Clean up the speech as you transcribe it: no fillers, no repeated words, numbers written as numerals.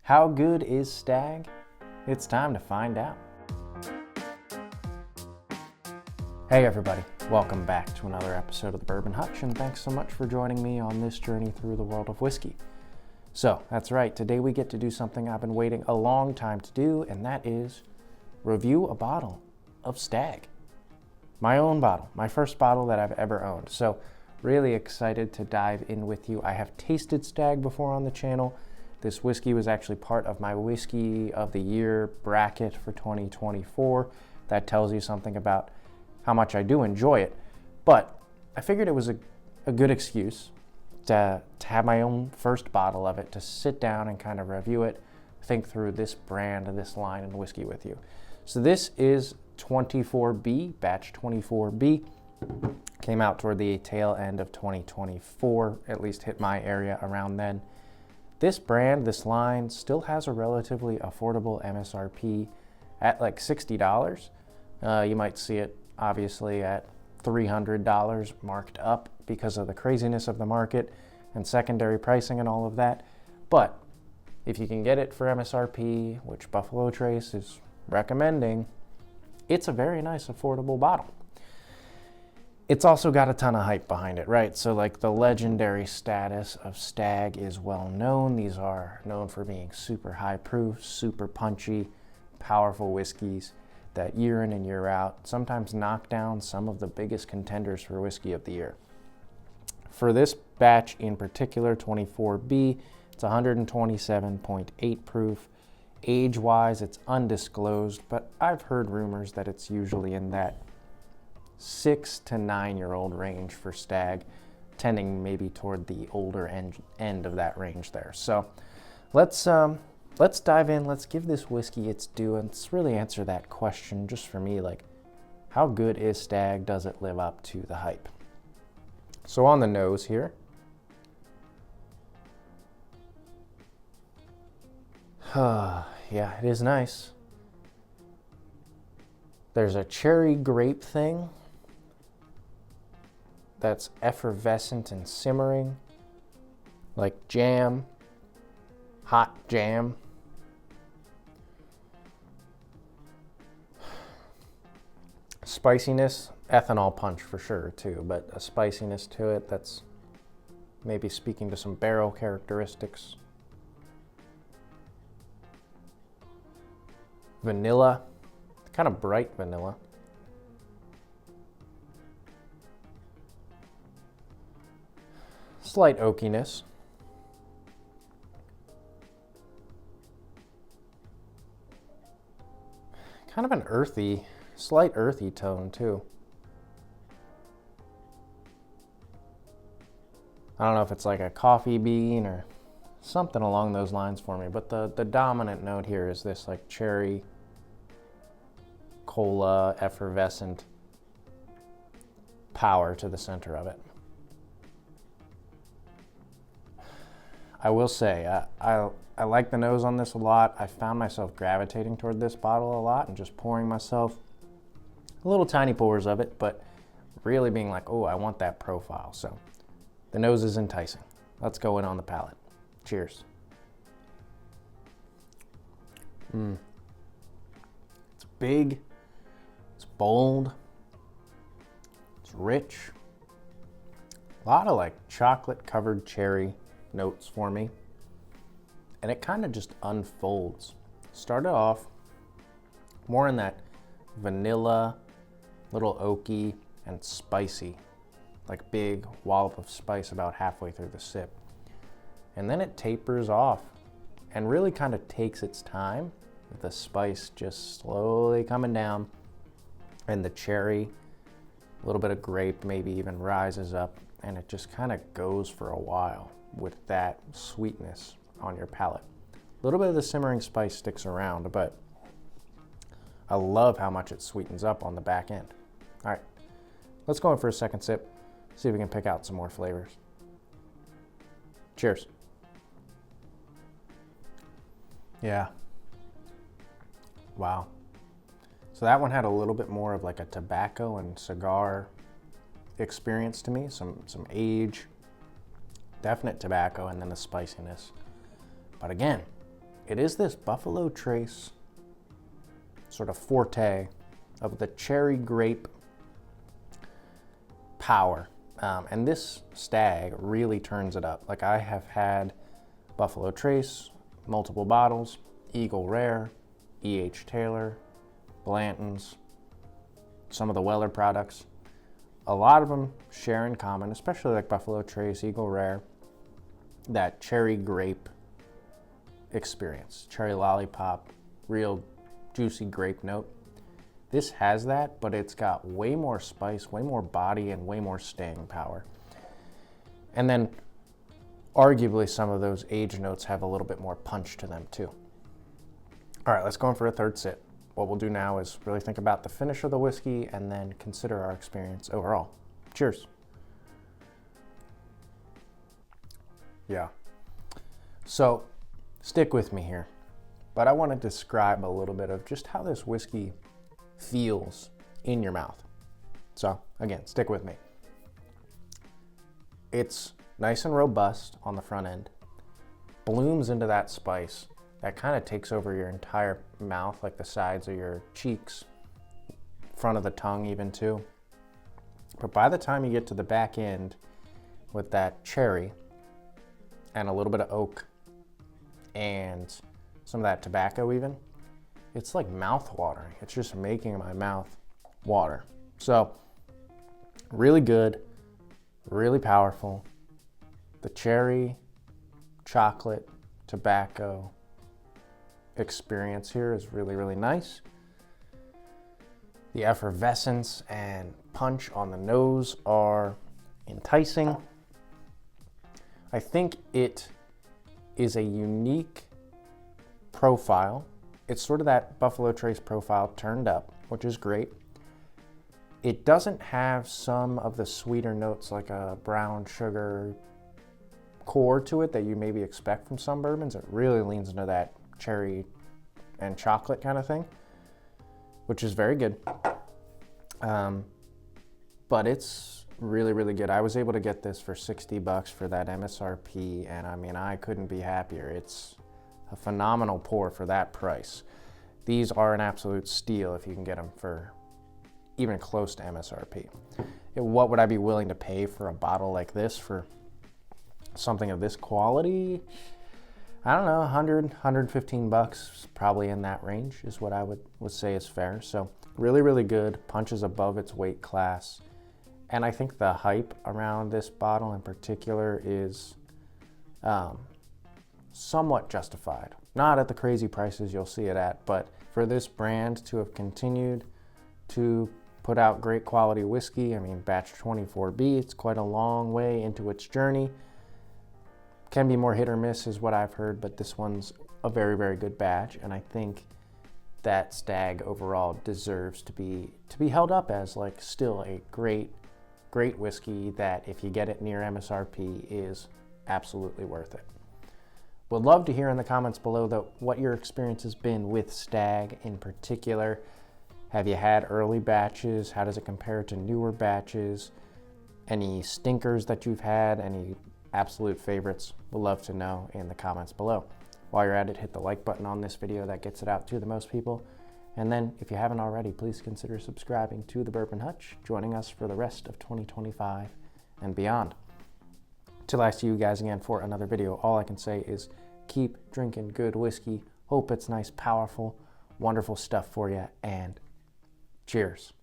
How good is Stagg? It's time to find out. Hey everybody, welcome back to another episode of the Bourbon Hutch, and thanks so much for joining me on this journey through the world of whiskey. So, that's right, today we get to do something I've been waiting a long time to do, and that is review a bottle of Stagg. My own bottle, my first bottle that I've ever owned. So, really excited to dive in with you. I have tasted Stagg before on the channel. This whiskey was actually part of my Whiskey of the Year bracket for 2024. That tells you something about how much I do enjoy it. But I figured it was a good excuse to have my own first bottle of it, to sit down and kind of review it, think through this brand and this line of whiskey with you. So this is 24B, batch 24B. Came out toward the tail end of 2024, at least hit my area around then. This brand, this line, still has a relatively affordable MSRP at like $60. You might see it obviously at $300 marked up because of the craziness of the market and secondary pricing and all of that. But if you can get it for MSRP, which Buffalo Trace is recommending, it's a very nice affordable bottle. It's also got a ton of hype behind it, right? So like the legendary status of Stagg is well known. These are known for being super high proof, super punchy, powerful whiskeys that year in and year out sometimes knock down some of the biggest contenders for Whiskey of the Year. For this batch in particular, 24B, it's 127.8 proof. Age-wise, it's undisclosed, but I've heard rumors that it's usually in that 6 to 9-year-old range for Stagg, tending maybe toward the older end of that range there. So let's dive in. Let's give this whiskey its due, and let's really answer that question just for me, like, how good is Stagg? Does it live up to the hype? So on the nose here, yeah, it is nice. There's a cherry grape thing that's effervescent and simmering, like jam, hot jam. Spiciness, ethanol punch for sure too, but a spiciness to it that's maybe speaking to some barrel characteristics. Vanilla, kind of bright vanilla. Slight oakiness. Kind of an earthy, slight earthy tone too. I don't know if it's like a coffee bean or something along those lines for me, but the dominant note here is this like cherry, cola, effervescent power to the center of it. I will say, I like the nose on this a lot. I found myself gravitating toward this bottle a lot and just pouring myself little tiny pours of it, but really being like, oh, I want that profile. So the nose is enticing. Let's go in on the palate. Cheers. It's big, it's bold, it's rich. A lot of like chocolate covered cherry notes for me. And it kind of just unfolds. Started off more in that vanilla, little oaky and spicy, like big wallop of spice about halfway through the sip. And then it tapers off and really kind of takes its time with the spice just slowly coming down, and the cherry, a little bit of grape maybe even rises up, and it just kind of goes for a while with that sweetness on your palate. A little bit of the simmering spice sticks around, but I love how much it sweetens up on the back end. All right, let's go in for a second sip, see if we can pick out some more flavors. Cheers. Yeah. Wow. So that one had a little bit more of like a tobacco and cigar experience to me, some age, definite tobacco, and then the spiciness. But again, it is this Buffalo Trace sort of forte of the cherry grape power. And this Stagg really turns it up. Like, I have had Buffalo Trace, multiple bottles, Eagle Rare, E.H. Taylor, Blanton's, some of the Weller products. A lot of them share in common, especially like Buffalo Trace, Eagle Rare, that cherry grape experience. Cherry lollipop, real juicy grape note. This has that, but it's got way more spice, way more body, and way more staying power. And then arguably some of those aged notes have a little bit more punch to them too. All right, let's go in for a third sip. What we'll do now is really think about the finish of the whiskey and then consider our experience overall. Cheers. Yeah. So stick with me here, but I want to describe a little bit of just how this whiskey feels in your mouth. So again, stick with me. It's nice and robust on the front end, blooms into that spice that kind of takes over your entire mouth, like the sides of your cheeks, front of the tongue even too. But by the time you get to the back end with that cherry and a little bit of oak and some of that tobacco even, it's like mouth watering. It's just making my mouth water. So really good, really powerful. The cherry, chocolate, tobacco experience here is really, really nice. The effervescence and punch on the nose are enticing. I think it is a unique profile. It's sort of that Buffalo Trace profile turned up, which is great. It doesn't have some of the sweeter notes like a brown sugar core to it that you maybe expect from some bourbons. It really leans into that cherry and chocolate kind of thing, which is very good. But it's really, really good. I was able to get this for $60 for that MSRP, and I mean, I couldn't be happier. It's a phenomenal pour for that price. These are an absolute steal if you can get them for even close to MSRP. What would I be willing to pay for a bottle like this for something of this quality? I don't know, 100, 115 bucks, probably in that range is what I would say is fair. So really, really good, punches above its weight class. And I think the hype around this bottle in particular is somewhat justified. Not at the crazy prices you'll see it at, but for this brand to have continued to put out great quality whiskey, I mean, batch 24B, it's quite a long way into its journey. Can be more hit or miss is what I've heard, but this one's a very, very good batch, and I think that Stagg overall deserves to be held up as like still a great whiskey that if you get it near MSRP is absolutely worth it. Would love to hear in the comments below what your experience has been with Stagg in particular. Have you had early batches? How does it compare to newer batches? Any stinkers that you've had? Any absolute favorites? We'd love to know in the comments below. While you're at it, hit the like button on this video. That gets it out to the most people. And then if you haven't already, please consider subscribing to the Bourbon Hutch, joining us for the rest of 2025 and beyond. Till I see you guys again for another video, all I can say is keep drinking good whiskey. Hope it's nice, powerful, wonderful stuff for you, and cheers.